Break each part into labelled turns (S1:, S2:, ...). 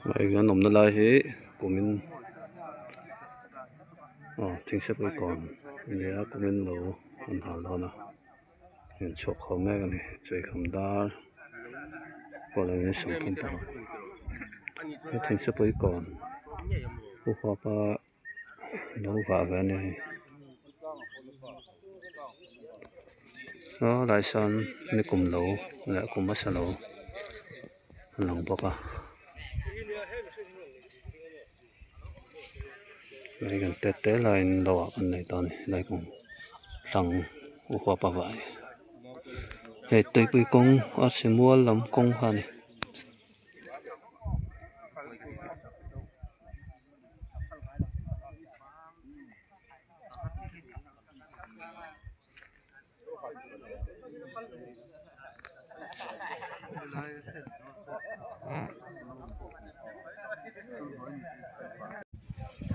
S1: Mai gan nom na lai he kumin thing se poi kon ya kumin lo an hal lo na en chok khom me gan choi kham dar ko la ni som kin ta thing se poi kon u pa pa lo va ga ne lai san ni kum lo la kum ma sa lo long bo ka lai gan te lai lo an nei ton lai kong tang u pa pa vai he tei pui kong a se mual lam kong ha ni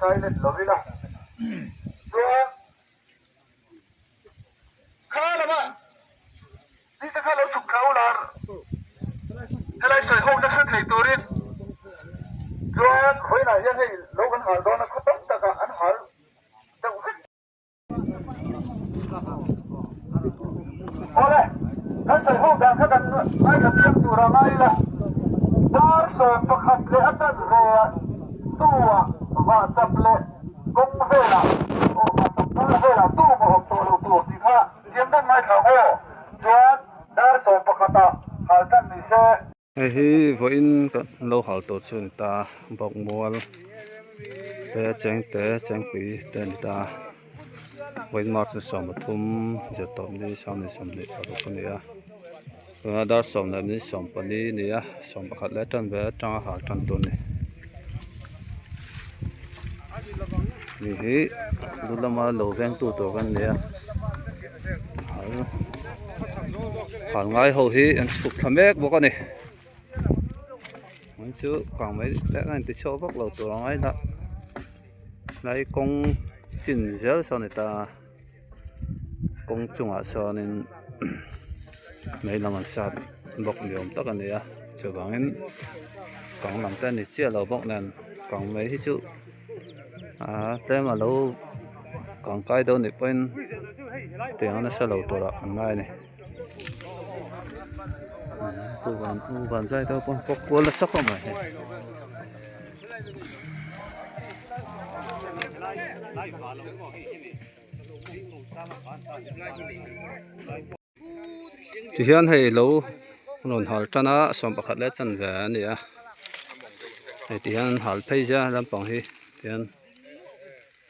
S2: silent lovila tua khala ba ni ta khala suk khaular thalai soi hong na khat thei turin tua khoi na yan hei logan hal don na khatam ta ka an hal ta ole kan soi hong da khadan ai ka tiam tu ra mai la dar so pakhat le atan re tua và tập lệ công về là tập về là tu một học tu thì ha kiếm được mai thảo hồ cho đã số bậc ta hal tan ni se
S1: hi voin lo hal to chun ta bok mual te cheng pi te ni ta voin mar se som thum je tom ni sam ni som le ro ko ni a dar som na ni som pa ni a som pakhat le tan ve tang hal tan tu ni ni hi dulama lo veng tu to kan le hal ngai ho hi an suk thamek bo ka ni man chu kang mai le kan ti cho bak lo to ngai la lai kong chin zel so ni ta kong chunga so nin mai lam sat bok niom ta kan ya chu bangin kang lam ta ni che lo bok nan kang mai hi chu te mà lâu còn cái đâu này bên tiền nó sẽ lâu to rồi ngay này tu bàn dây đâu có cuốn là sắp không phải thì hiện hay lâu nón hal chân á xong bạc lẽ chân về này à thì hiện hal thấy ra làm bằng hi hiện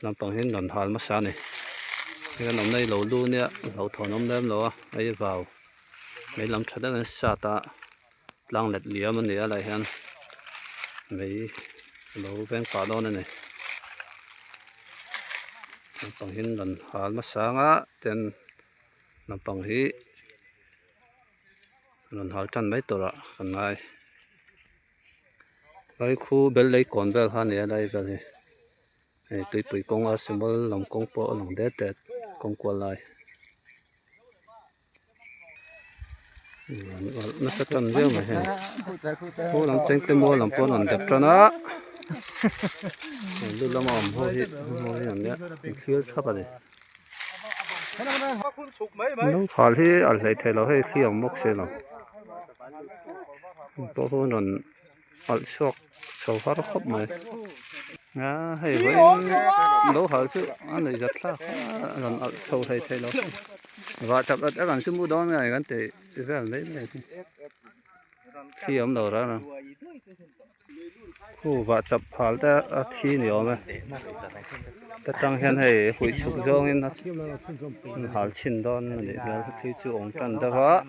S1: làm bằng hin nón hal mà sao này cái nón này lâu luôn nè lâu thò nón đem lâu ấy vào mấy làm thật là sao ta lang lẹt liếm mình nè lại hen mấy lâu ven phá đó này làm bằng hin nón hal mà sao á tên làm bằng hi nón hal chân mấy tổ ạ còn ai cái khu bên lấy còn bên ha nè đây bên này tùy tùy công ở xem lòng công po lòng đét đét công qua lại nó sẽ trần riêng mà hè cô làm tranh cái mua làm po làm đẹp cho nó lúc làm ẩm thôi làm nhá khi sắp rồi nó phải thì ở lại thay nó hay khi ẩm mốc xe nào po po làm ở sọc sầu phát khóc mày hay với lỗ hở chứ anh này giật ra còn sâu thay nó và chập đã còn xin mua đó này gắn để về lấy này khi ấm đầu ra và chập hal ta thi nhiều mà ta trang hiện hay hội chụp cho nên nó hal chín đòn để thi chữ ông trần ta vợ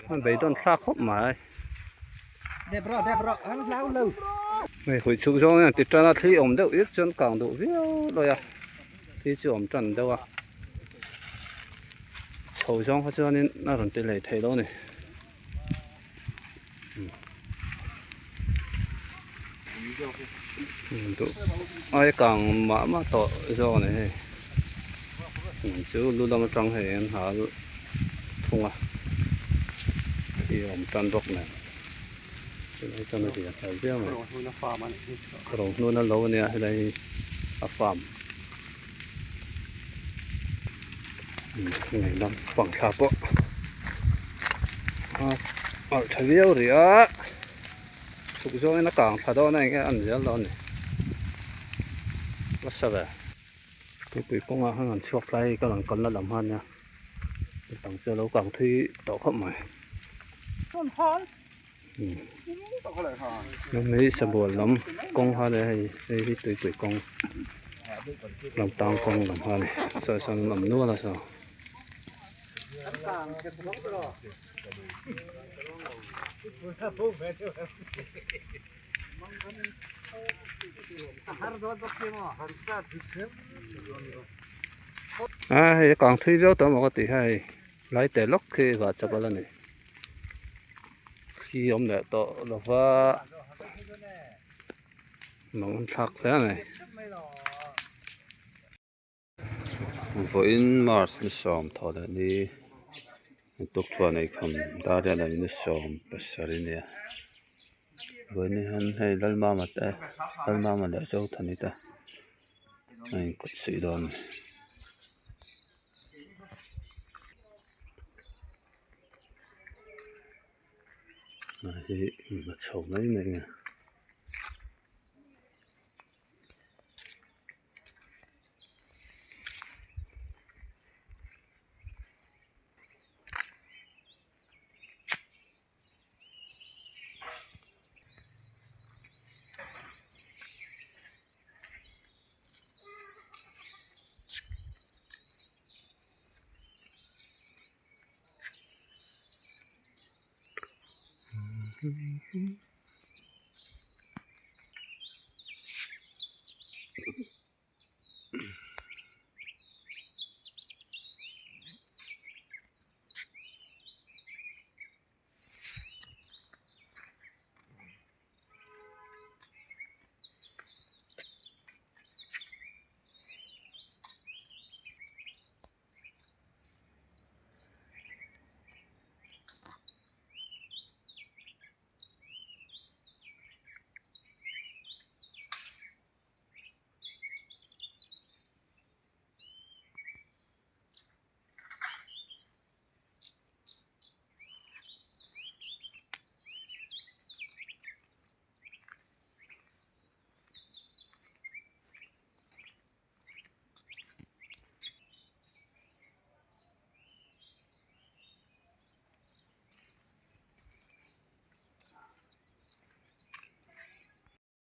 S1: มันbị đòn xa khóc mà
S3: đẹp rồi ăn lâu lâu
S1: này hồi chụp cho này thì cho nó thi ổn đâu ít chân càng độ viêu rồi à thì chứ ổn trần đâu à sầu trong hết cho nên nó còn tỷ lệ thay đâu này ai càng mà to do này chứ luôn làm trong hệ anh hả không à thì ổn trần bốc này Đây cho nó gì phải biết mà.
S3: Rồi nó pha mà này.
S1: Rồi nó lâu nè, đây à farm. Ngày năm quảng khá bộ. Thấy video rồi á. Thực ra nó càng phá đó này cái ăn dễ lắm này. Rất sao vậy? Cái quỷ công à hàng chọc tay cái lần con nó làm hơn nha. Tặng cho lâu càng thi đỏ khắp mày.
S3: Con hon.
S1: Nó mấy sẽ buồn lắm. Công hoa này hay tùy quỷ công. Làm tăng công làm hoa này. Sao sao làm nua là sao? Hay càng thi video tao một cái tí hay lấy tệ lóc khi và chụp lên này. Khi ông này to là va nóng thắc thế này. Với Mars nó xóm thọ đấy đi tục thua này không đa ra là nó xóm bớt sari nè. Với này hắn hay lần mà đã cho thằng này ta anh cất sĩ đòn này mà sầu mấy này nè.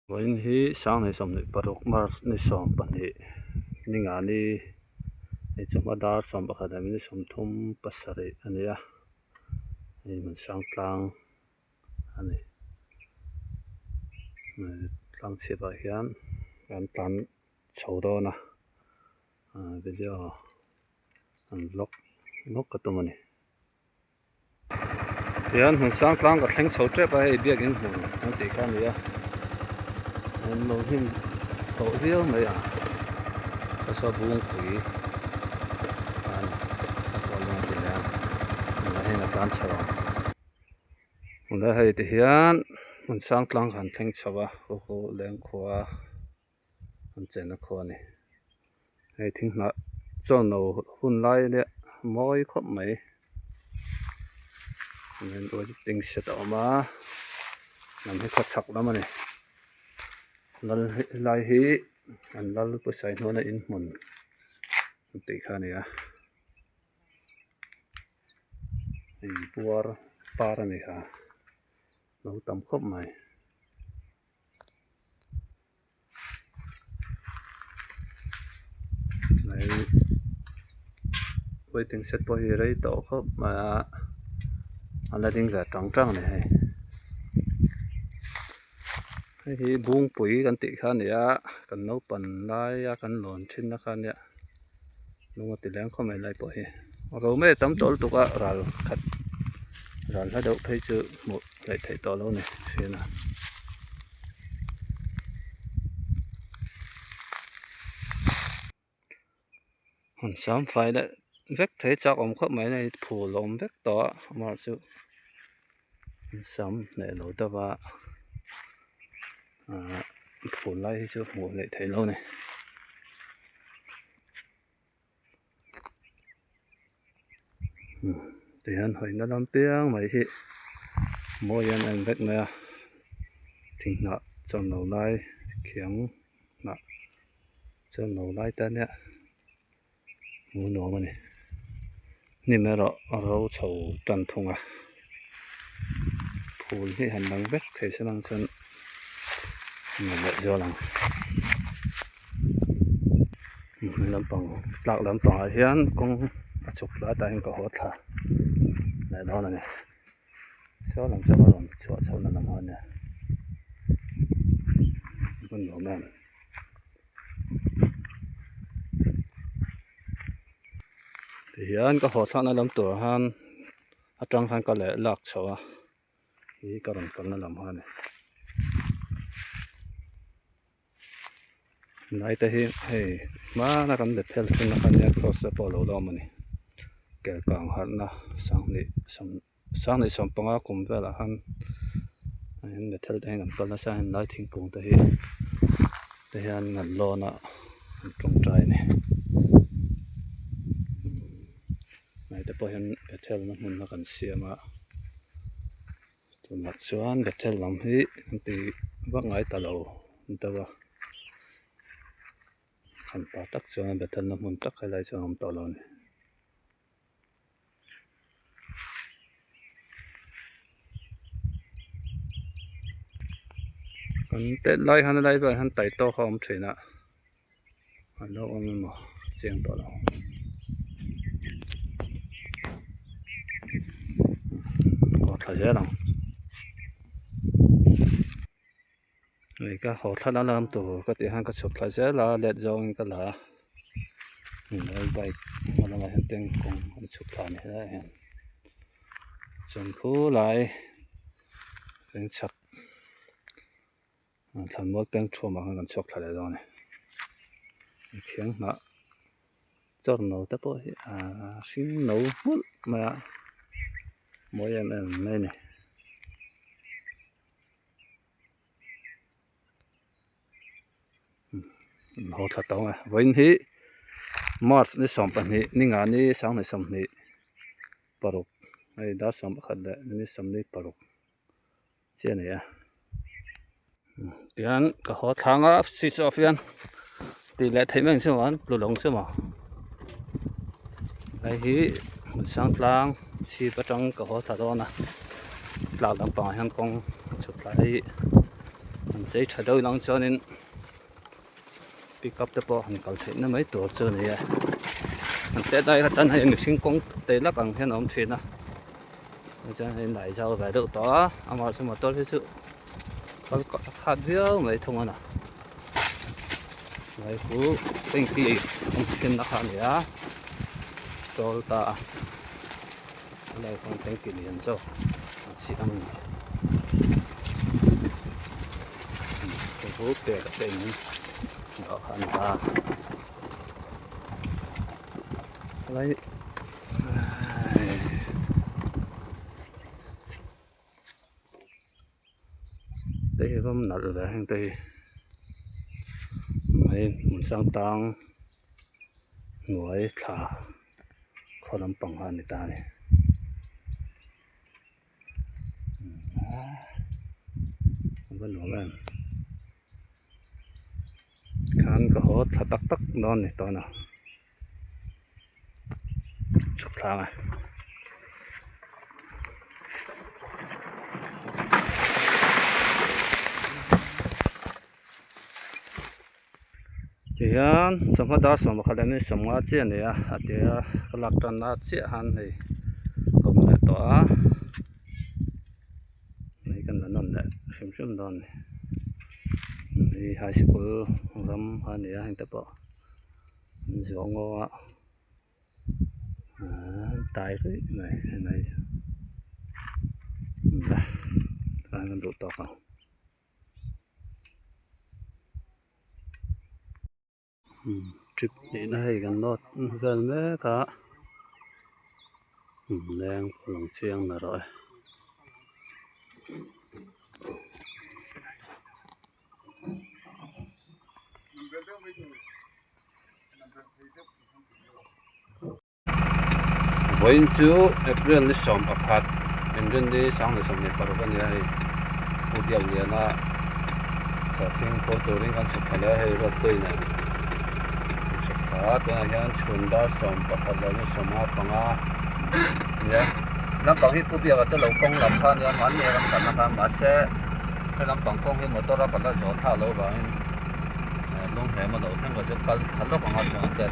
S1: Với hi sáng này xong này barok Mars này xong bạn hi ni ngã ni ni chúng ta đã xong bạc đây mình xong thum pasari anh ấy ni mình sáng tlang anh ấy tlang xe bảo hiền anh tlang sầu đó na bây giờ anh lóc cái tụi mình hiền mình sáng tlang cái thằng sầu trép ấy biết cái gì anh thấy cái này anh lâu hin tổ hiếu mấy cái số buông quỷ anh còn làm gì nữa là hay là cán sầu mình đã hay thì hiền mình sáng tlang hành thanh sầu hồ lên khoa anh trên nó khoa này hay thinh nó cho nó hun lại đấy mỗi khóc mấy nên đôi tình sẽ tạo mà làm hết khát sặc lắm này lai hi an lal po sai no na in mun ti kha ne a ei puar para ne ha lo tam khop mai này waiting set po hi rei to khop ma ala ding ga tang này hi buông pui kan ti kha nia kan no pan lai ya kan lon thin na kha nia lunga ti leng kho mai lai po hi ro me tam tol tu ka ral khat ral ha do phei chu mo lai thei to lo ne fe na hon sam phai da vek thei chak om kho mai nei phu lom vek to ma chu sam ne lo da ba phun lại chứ ngủ lại thấy lâu này thì hắn hỏi nó làm tiếng mấy thì mỗi lần anh biết nè thì nó cho nấu lại khiếng nó cho nấu lại tên nè ngủ nấu mà nàyนี่มันเราเฉาจันทงพูนที่หันหลังเบ็ดเทสลังจนมันเยอะลังลำปองหลักลำปองเฮียนคงจุกละแต่ยังก็หดละไหนนอนนี่เช้าหลังจะมาลงชัวเช้านั่นละมันเนี่ยมันหนูแม่เฮียนก็หดทั้งนั้นลำตัวหันจังหันก็เลยหลักเช้านี่ก็รำกันนั่นลำหันเนี่ยนายแต่ให้มานะกันเด็ดเทลฟินนะกันเนี่ย cross the polo ลอมันนี่แกกลางหันนะสังนี่สมปังอาคุมเวลาหันเห็นเด็ดเทลเองกันก็น่าจะเห็นนายทิ้งกงแต่เห็นเงินรอนะตรงใจนี่นายแต่พอเห็นเด็ดเทลนะมันมากันเสียมาตัวนัดชวนเด็ดเทลลำที่ตีว่าไงตะเราแต่ว่าขันปาตักเสือเบ็ดเทลน้ำมันตักอะไรจะทำต่อเราเนี่ยกันเต็ดไล่หันอะไรไปหันไต่โตเขาอมเฉยนะหันแล้วอมมันมาเจียงต่อเราก็ถ่ายเยอะหลังนี่ก็หอทัดแล้วลำตัวก็ตีหันก็ฉุดถ่ายเยอะละเล็ดจงก็ละนี่ใบมันอะไรเห็นเต็งกงมันฉุดถ่ายนี่ได้เห็นจนผู้ไหลเป็นชักทำหมดเป็นชั่วมากันฉุดถ่ายแล้วเนี่ยเขียงนะจอดหนูแต่พอชิ้นหนูมุดมาไม่ยังไม่เนี่ยหอทัดตรงวันที่มาร์ชนี่สองปันนี่งานนี่สองในสองนี่ปรุกไอ้ดาวสองขัดเดนี่สองนี่ปรุกเจ้าเนี่ยเดี๋ยวก็หอทางสิสอฟิอันตีเล็ดให้แม่งเสียวันปลุกหลงเสียมั้งไอ้ที่มันสังกลางชีประจังก็หอทัดนะหลักลำปางยังคงจุดไหลมันใจทัดเอาหลังจอนินปิกับแต่พอหันกัลเทนไม่ตัวเจอเนี่ยมันแต่ได้ก็จันให้หนึ่งชิ้นกงเตะลักอังเห็นอมเทนะจันให้ไหนเจ้าไปดูต่อเอามาสมัติตัวที่สุดเขาก็ขาดเยอะไม่ทงนะไม่คู่เป็นที่เป็นนักขันเนี่ยตัวตาอะไรของเป็นกี่เหรียญเจ้าเสียงคู่เตะกับเต็งđó anh ta lấy đây có một nợ về hàng tây mấy một sang tăng ngồi thả khó làm bằng hơn người ta này vẫn nổi lên khán có hốt thật tắc tắc non này to nào chụp thang này thì sống hết đó sống một cái này sống ở trên này thì cái lạc trần ở trên han này cũng là to này cái non này xem xem non này thì hai sự cố gắng hơn nữa anh tập bỏ gió ngô tài cái này này anh độ to không trực đến đây gần nốt gần mấy cả đang lòng chiang là rồi Voin chu April ni som pakhat April ni sang ni som ni parvan ya hi udial liana sa thing photo ring kan su khala he ro toi na su kha ta yan chunda som pakhat la ni soma panga ya lam pang hi pu bia ta lo kong lam khan ya man ne ram kan na ma se lam pang kong hi motor ka la jo tha lo ba long he ma lo thang ka chu kal halo panga chu ta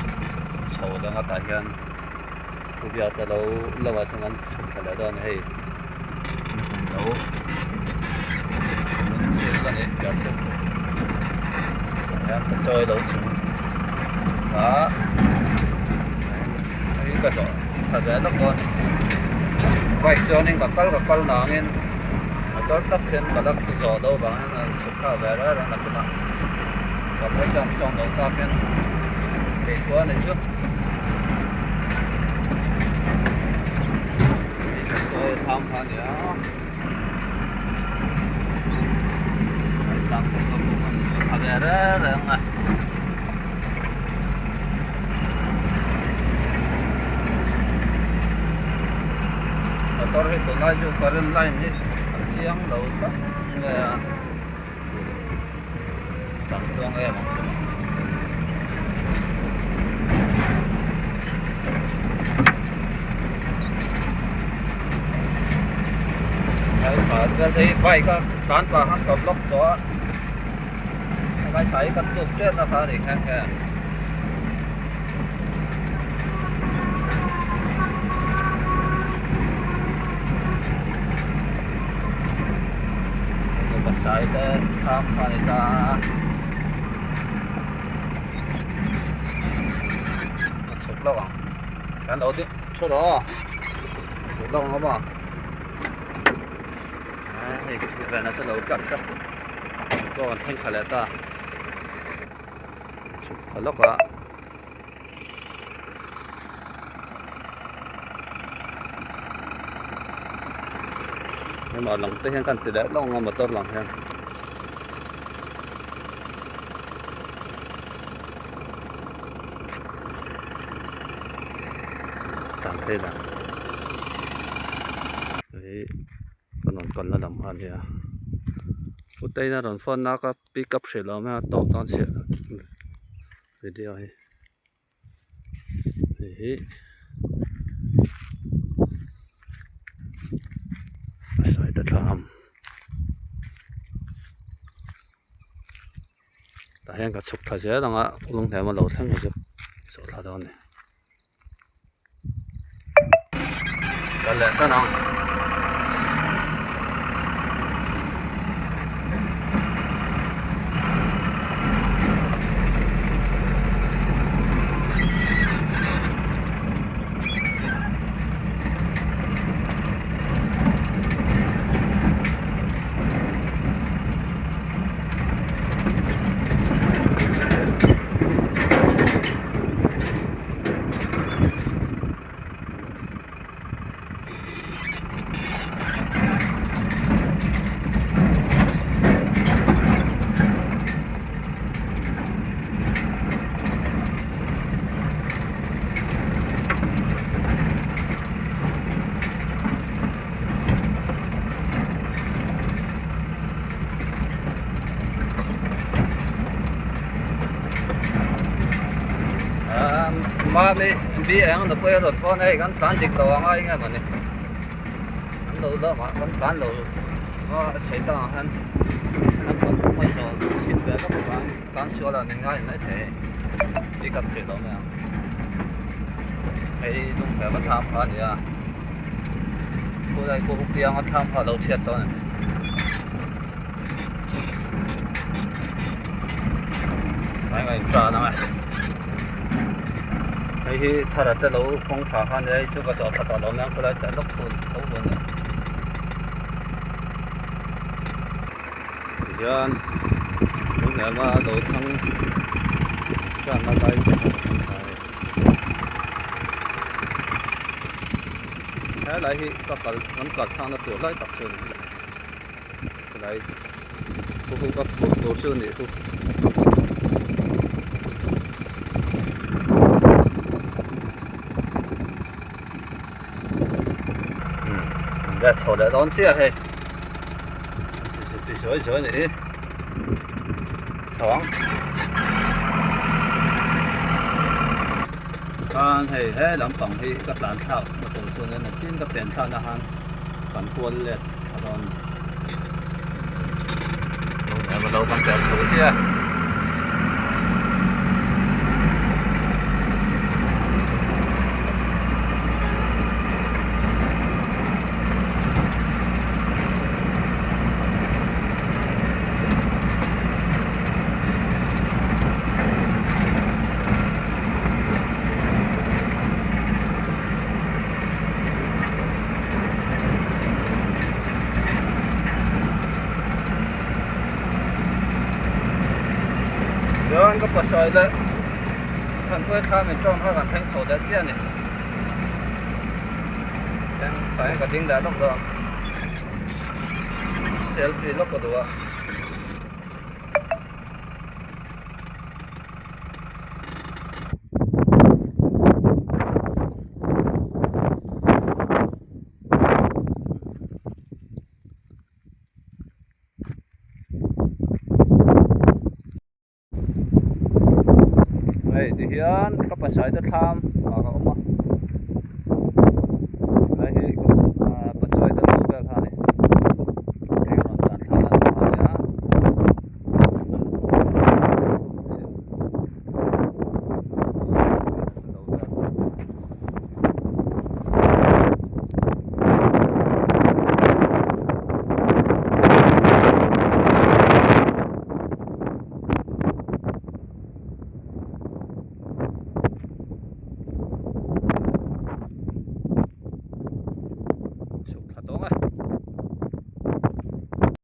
S1: chho da nga ta hian pu bia ta lo lawa chu an su khala da ne hei lo cái này rất sức em chơi đấu chúng đó cái sổ thật ra nó con vậy cho nên cả câu nào nên có tất nhiên cả đất sổ đâu bằng là xuất khẩu về đó là cái nào còn cái trong sông đầu ta cái để thua này trước chơi tham gia nữa ada renga motor itu laju current line ni siang laut tak nggak tuang maksudnya cái bay cái tán vào hắn cầm lốc đó cái sấy cắt tục chết nó phải để khác kìa cái sấy để tham phải ta sụp lâu à cái đầu tiên số đó sụp lâu lắm à cái này nó lâu chậm chậm còn thanh khả lẽ ta khả lốc ạ nhưng mà lòng tới hiện cần thì để lâu mà tốt lòng hen cảm thấy là đấy còn nó đậm hơn kìa phút đây là đòn phun nó có pick up sẽ lo mà tàu con sẽ video ấy đấy sai đất làm ta hiện cái chụp thay thế đang á luôn thấy mà lâu thêm cái chụp thay đó này cái lẽ cái nào mà bị anh được quay rồi con này gắn tán dịch đầu ngay nghe mà này anh đầu đó mà gắn tán đầu nó sẽ tao hơn anh còn bây giờ xin về các bạn tán sửa là nên ngay này thế đi cặp chuyện đó nè hay đúng phải bắt tham phá gì à cô đây cô hút tiền bắt tham phá đầu chết đó này anh trả nó này cái thà là tới lâu không thả han đấy chứ có sợ thật là lâu nãy có lại tới lúc tuần lâu tuần nữa giờ lúc này mà lâu xong cho nó đây thế lại thì các bạn vẫn còn sang nó tuổi lại tập sơn lại cũng có tổ sơn để thôi 来炒来当这嘿，比小小的，炒。看嘿嘿，两房嘿กับร้านข้าวมาตรงส่วนนั้นจิ้นกับเป็นท่านอาหารฝันกวนเลยตอนเราตั้งแต่สูเสียRồi có bớt sợi đấy, thằng quay cha mình trong hai bạn thanh sổ đã chia này, đang phải cái tiếng đá lúc đó, selfie lúc đó. Hey, di hiyan kapasay da tham aga uma